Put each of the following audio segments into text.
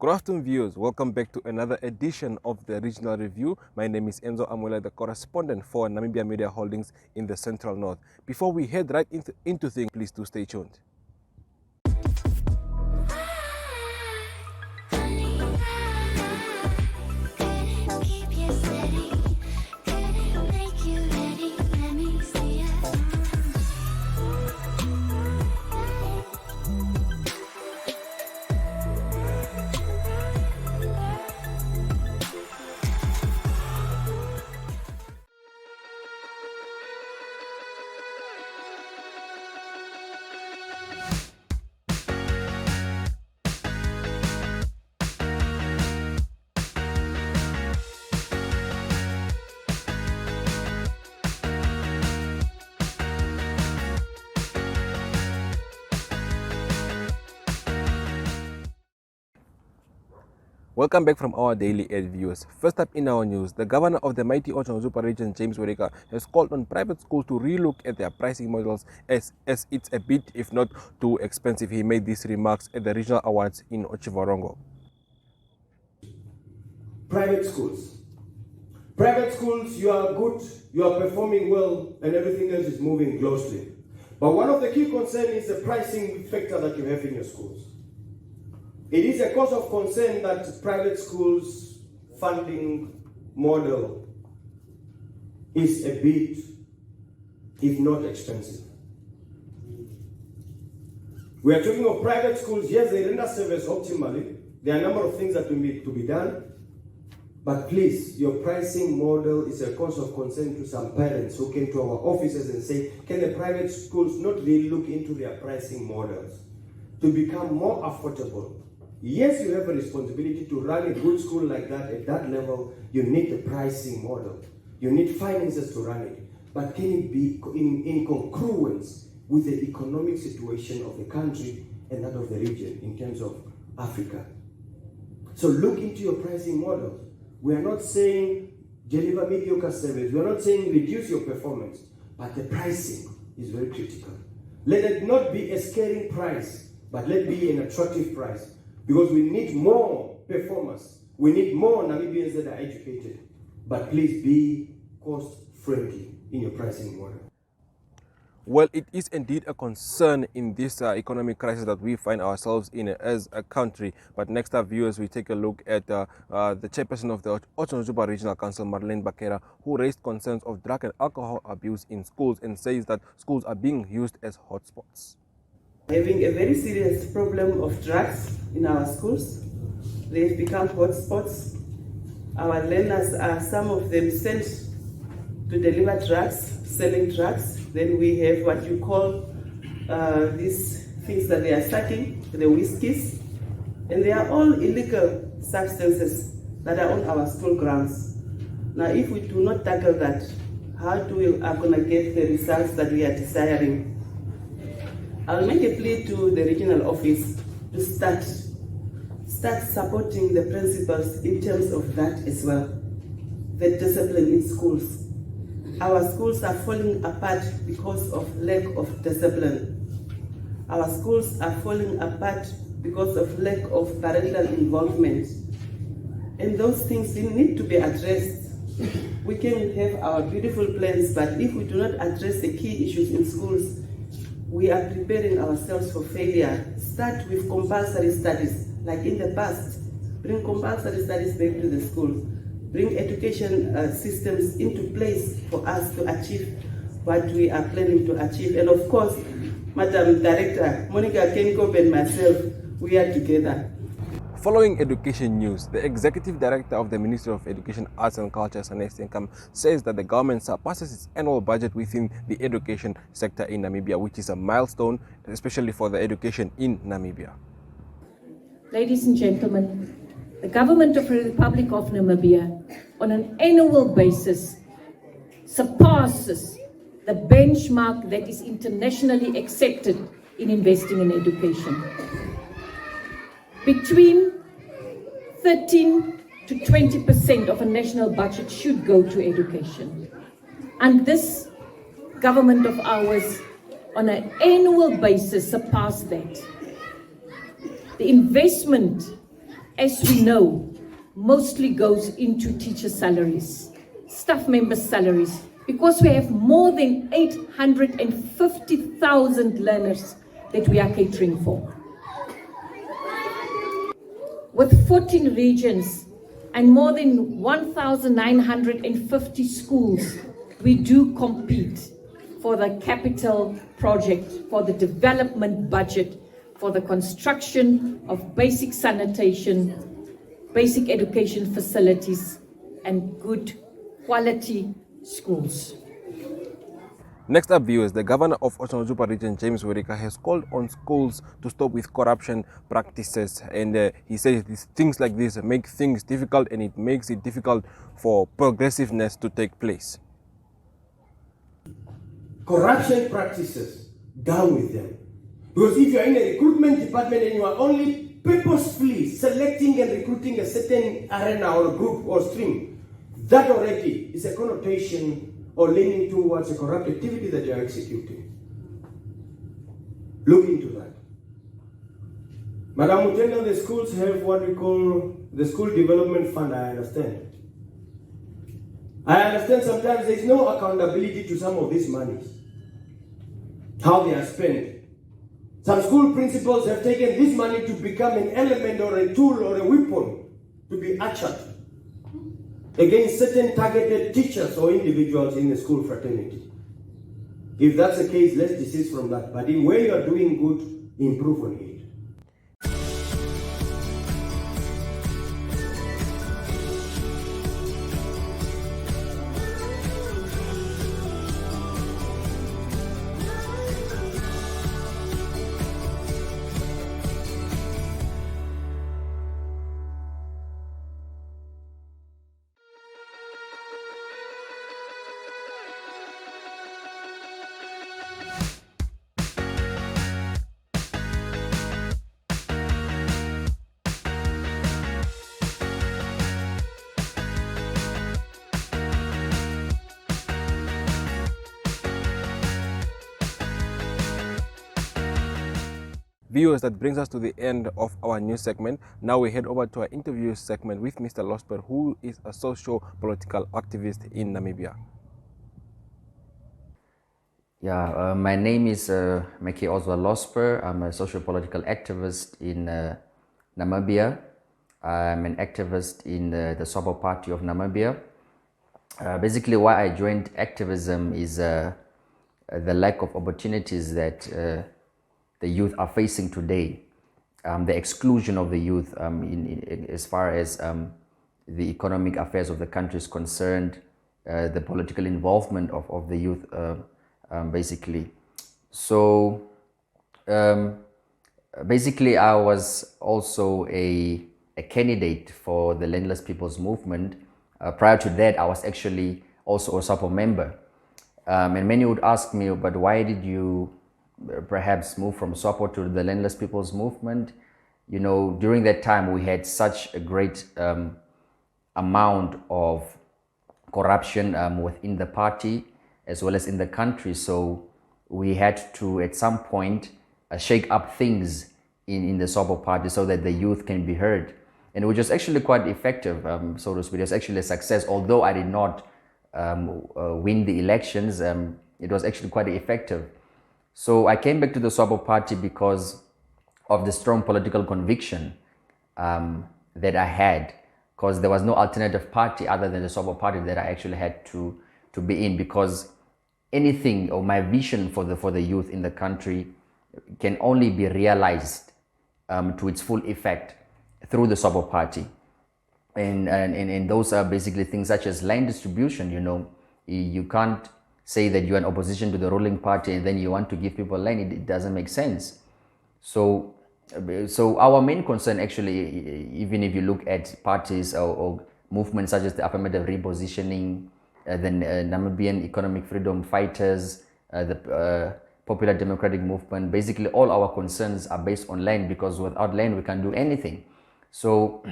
Good afternoon, viewers. Welcome back to another edition of the Regional Review. My name is Enzo Amuele, the correspondent for Namibia Media Holdings in the Central North. Before we head right into things, please do stay tuned. Welcome back from our daily ad viewers. First up in our news, the governor of the mighty Otshonzupa region, James Werika, has called on private schools to relook at their pricing models as it's a bit, if not too expensive. He made these remarks at the regional awards in Otjiwarongo. Private schools. Private schools, you are good, you are performing well, and everything else is moving closely. But one of the key concerns is the pricing factor that you have in your schools. It is a cause of concern that private schools' funding model is a bit, if not expensive. We are talking of private schools. Yes, they render service optimally. There are a number of things that need to be done. But please, your pricing model is a cause of concern to some parents who came to our offices and say, can the private schools not really look into their pricing models to become more affordable? Yes, you have a responsibility to run a good school like that. At that level, you need a pricing model. You need finances to run it. But can it be in congruence with the economic situation of the country and that of the region in terms of Africa? So look into your pricing models. We are not saying deliver mediocre service. We are not saying reduce your performance. But the pricing is very critical. Let it not be a scaring price, but let it be an attractive price. Because we need more performers. We need more Namibians that are educated. But please be cost-friendly in your pricing model. Well, it is indeed a concern in this economic crisis that we find ourselves in as a country. But next up, viewers, we take a look at the chairperson of the Otshonzupa Regional Council, Marlene Bakera, who raised concerns of drug and alcohol abuse in schools and says that schools are being used as hotspots. Having a very serious problem of drugs in our schools. They've become hotspots. Our learners are, some of them, sent to deliver drugs, selling drugs. Then we have what you call these things that they are sucking, the whiskeys. And they are all illegal substances that are on our school grounds. Now, if we do not tackle that, how do we are going to get the results that we are desiring? I'll make a plea to the regional office to start supporting the principals in terms of that as well, the discipline in schools. Our schools are falling apart because of lack of discipline. Our schools are falling apart because of lack of parental involvement. And those things need to be addressed. We can have our beautiful plans, but if we do not address the key issues in schools, we are preparing ourselves for failure. Start with compulsory studies, like in the past. Bring compulsory studies back to the schools. Bring education systems into place for us to achieve what we are planning to achieve. And of course, Madam Director, Monica Kenkop and myself, we are together. Following education news, the Executive Director of the Ministry of Education, Arts and Culture, Sanes Tenkam, says that the government surpasses its annual budget within the education sector in Namibia, which is a milestone, especially for the education in Namibia. Ladies and gentlemen, the government of the Republic of Namibia, on an annual basis, surpasses the benchmark that is internationally accepted in investing in education. Between 13 to 20% of a national budget should go to education. And this government of ours, on an annual basis, surpassed that. The investment as we know, mostly goes into teacher salaries, staff members' salaries, because we have more than 850,000 learners that we are catering for. With 14 regions and more than 1,950 schools, we do compete for the capital project, for the development budget, for the construction of basic sanitation, basic education facilities, and good quality schools. Next up, viewers, the governor of Otranjuba region, James Werika, has called on schools to stop with corruption practices. And he says things like this make things difficult, and it makes it difficult for progressiveness to take place. Corruption practices, down with them. Because if you are in a recruitment department and you are only purposefully selecting and recruiting a certain arena or group or stream, that already is a connotation or leaning towards a corrupt activity that you are executing. Look into that. Madam Mutenda, the schools have what we call the School Development Fund, I understand. I understand sometimes there is no accountability to some of these monies, how they are spent. Some school principals have taken this money to become an element or a tool or a weapon to be ushered against certain targeted teachers or individuals in the school fraternity. If that's the case, let's desist from that. But where you are doing good, improve on it. Viewers, that brings us to the end of our news segment. Now we head over to our interview segment with Mr. Losper, who is a socio-political activist in Namibia. Yeah, my name is Meki Oswald Losper. I'm a socio-political activist in Namibia. I'm an activist in the Sabo Party of Namibia. Basically, why I joined activism is the lack of opportunities that the youth are facing today, the exclusion of the youth as far as the economic affairs of the country is concerned, the political involvement of the youth, basically. So basically, I was also a candidate for the Landless People's Movement. Prior to that, I was actually also a SAPO member. And many would ask me, but why did you perhaps move from SAPO to the Landless People's Movement? You know, during that time, we had such a great amount of corruption within the party as well as in the country. So we had to, at some point, shake up things in the SAPO party so that the youth can be heard. And which was actually quite effective, so to speak. It was actually a success. Although I did not win the elections, it was actually quite effective. So I came back to the SAPO party because of the strong political conviction that I had, because there was no alternative party other than the SAPO party that I actually had to be in, because anything or my vision for the youth in the country can only be realized to its full effect through the SAPO party. And those are basically things such as land distribution. You know, you can't say that you're in opposition to the ruling party and then you want to give people land. It doesn't make sense. So our main concern, actually, even if you look at parties or movements such as the affirmative repositioning, the Namibian Economic Freedom Fighters, the Popular Democratic Movement, basically all our concerns are based on land, because without land we can't do anything. So,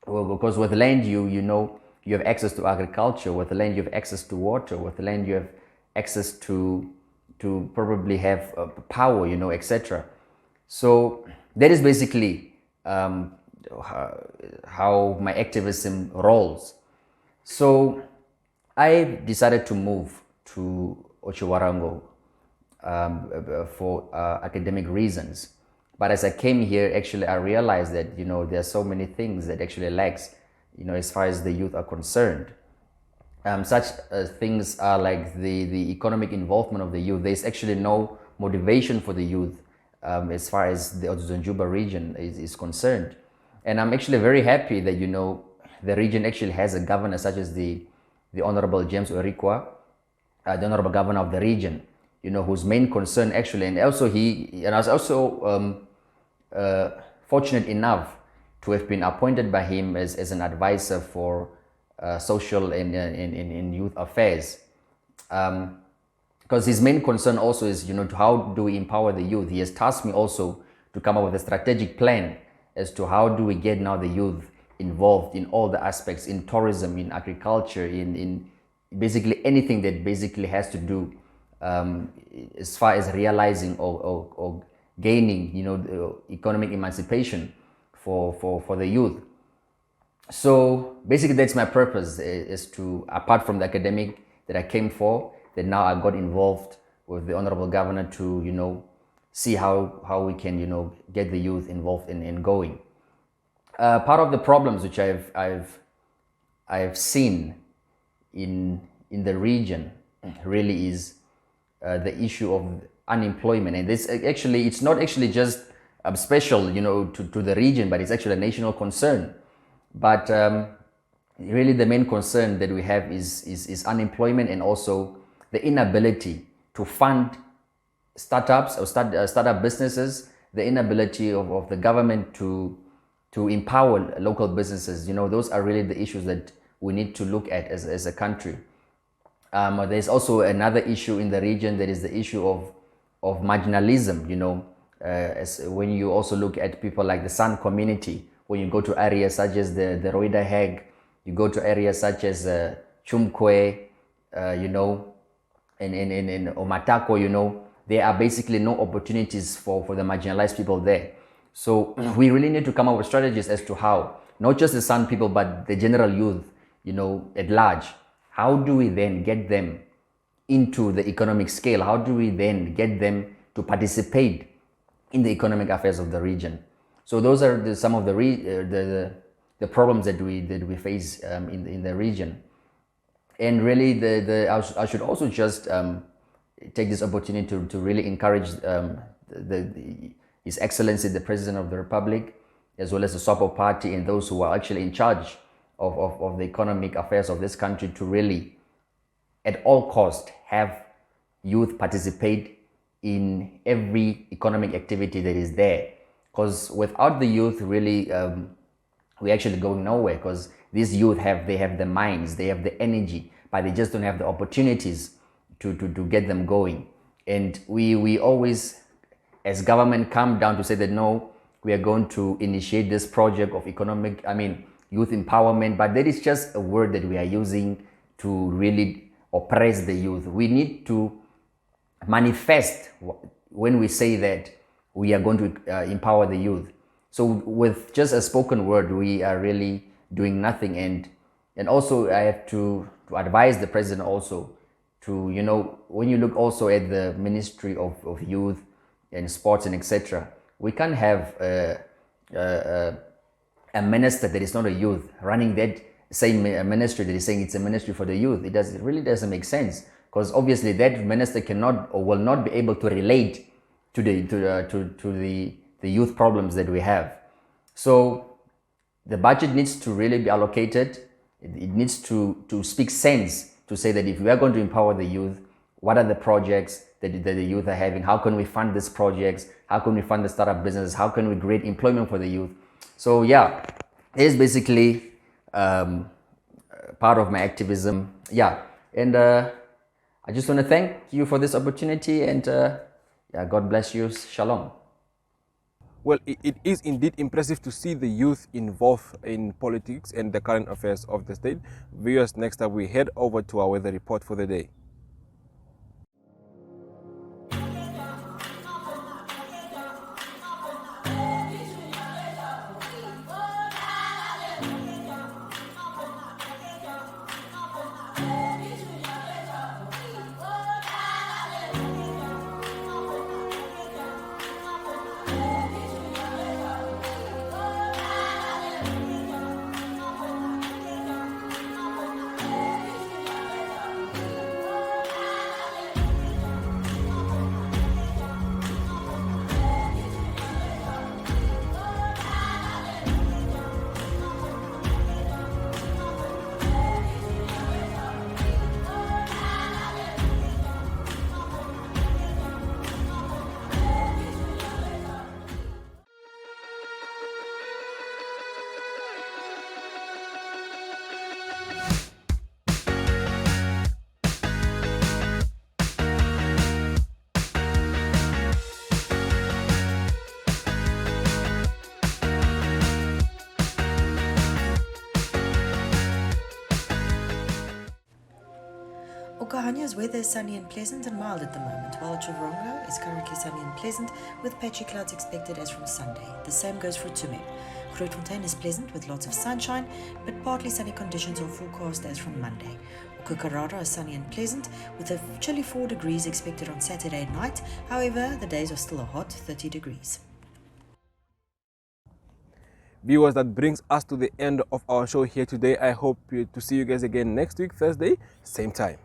because with land you know you have access to agriculture. With land you have access to water. With land you have access to probably have power, you know, etc. So that is basically how my activism rolls. So I decided to move to Ochiwarango for academic reasons. But as I came here, actually, I realized that, there are so many things that actually lacks, as far as the youth are concerned. Such things are like the economic involvement of the youth. There's actually no motivation for the youth as far as the Odzonjuba region is concerned. And I'm actually very happy that, the region actually has a governor such as the Honorable James Orikwa, the Honorable Governor of the region, whose main concern actually, and I was also fortunate enough to have been appointed by him as an advisor for social and youth affairs. Because his main concern also is, how do we empower the youth? He has tasked me also to come up with a strategic plan as to how do we get now the youth involved in all the aspects, in tourism, in agriculture, in basically anything that basically has to do as far as realizing or gaining, the economic emancipation for the youth. So basically that's my purpose, is to, apart from the academic that I came for, that now I got involved with the Honorable Governor to, see how we can, get the youth involved in going. Part of the problems which I've seen in the region really is the issue of unemployment, and this actually, it's not actually just special, to the region, but it's actually a national concern. But really the main concern that we have is unemployment, and also the inability to fund startups or startup businesses, the inability of the government to empower local businesses. Those are really the issues that we need to look at as a country. There's also another issue in the region, that is the issue of marginalism, as when you also look at people like the San community, when you go to areas such as the Roida Heg, you go to areas such as Chumkwe, and Omatako, there are basically no opportunities for the marginalized people there. So we really need to come up with strategies as to how, not just the San people, but the general youth, at large, how do we then get them into the economic scale? How do we then get them to participate in the economic affairs of the region? So those are some of the problems that we face in the region. And really, I should also just take this opportunity to really encourage His Excellency the President of the Republic, as well as the SWAPO party and those who are actually in charge of the economic affairs of this country, to really, at all costs, have youth participate in every economic activity that is there. Because without the youth, really, we're actually going nowhere, because these youth have the minds, they have the energy, but they just don't have the opportunities to get them going. And we always, as government, come down to say that no, we are going to initiate this project of youth empowerment, but that is just a word that we are using to really oppress the youth. We need to manifest when we say that we are going to empower the youth. So with just a spoken word, we are really doing nothing. And also I have to advise the president also to, when you look also at the Ministry of Youth and Sports and etc., we can't have a minister that is not a youth running that same ministry that is saying it's a ministry for the youth. It really doesn't make sense, because obviously that minister cannot or will not be able to relate to the youth problems that we have. So the budget needs to really be allocated. It needs to speak sense, to say that if we are going to empower the youth, what are the projects that the youth are having? How can we fund these projects? How can we fund the startup businesses? How can we create employment for the youth? So yeah, it is basically part of my activism. Yeah, and I just want to thank you for this opportunity, and God bless you. Shalom. Well, it is indeed impressive to see the youth involved in politics and the current affairs of the state. Viewers, next up we head over to our weather report for the day. Okahanya's weather is sunny and pleasant and mild at the moment, while Chivrongo is currently sunny and pleasant with patchy clouds expected as from Sunday. The same goes for Tume. Grootfontein is pleasant with lots of sunshine, but partly sunny conditions are forecast as from Monday. Okukarara is sunny and pleasant with a chilly 4 degrees expected on Saturday night. However, the days are still a hot 30 degrees. Viewers, that brings us to the end of our show here today. I hope to see you guys again next week, Thursday, same time.